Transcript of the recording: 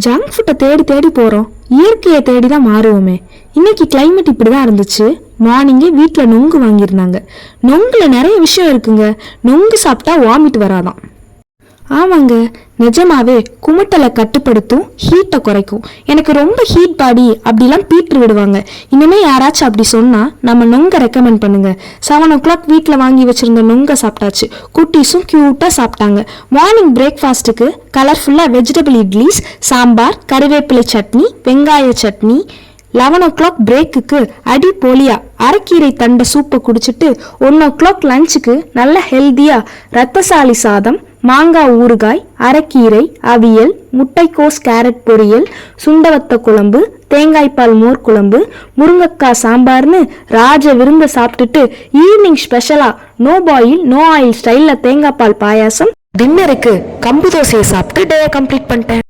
Junk ஃபுட்டை தேடி தேடி போகிறோம், இயற்கையை தேடி தான் மாறுவோமே. இன்னைக்கு கிளைமேட் இப்படி தான் இருந்துச்சு. மார்னிங்கே வீட்டில் நொங்கு வாங்கியிருந்தாங்க. நொங்குல நிறைய விஷயம் இருக்குங்க. நொங்கு சாப்பிட்டா வாமிட் வராதான். ஆமாங்க, நிஜமாவே குமட்டலை கட்டுப்படுத்தும், ஹீட்டை குறைக்கும். எனக்கு ரொம்ப ஹீட் பாடி அப்படிலாம் பீட்ரு விடுவாங்க. இனிமேல் யாராச்சும் அப்படி சொன்னால் நம்ம நொங்கை ரெக்கமெண்ட் பண்ணுங்க. 7 o'clock வீட்டில் வாங்கி வச்சுருந்த நொங்கை சாப்பிட்டாச்சு. குட்டீஸும் க்யூட்டாக சாப்பிட்டாங்க. மார்னிங் பிரேக்ஃபாஸ்ட்டுக்கு கலர்ஃபுல்லாக வெஜிடபிள் இட்லிஸ், சாம்பார், கறிவேப்பிலை சட்னி, வெங்காய சட்னி. 11 o'clock பிரேக்குக்கு அடி போலியா அரைக்கீரை தண்டை சூப்பை குடிச்சிட்டு 1 o'clock லஞ்சுக்கு நல்ல ஹெல்த்தியாக ரத்தசாலி சாதம், மாங்காய் ஊறுகாய், அரைக்கீரை, அவியல், முட்டைக்கோஸ் கேரட் பொரியல், சுண்டவத்த குழம்பு, தேங்காய்பால் மோர் குழம்பு, முருங்கக்காய் சாம்பார்னு ராஜ விருந்து சாப்பிட்டுட்டு ஈவினிங் ஸ்பெஷலாக நோ பாயில் நோ ஆயில் ஸ்டைலில் தேங்காய் பால் பாயாசம், டின்னருக்கு கம்பு தோசையை சாப்பிட்டு டே கம்ப்ளீட் பண்ணிட்டேன்.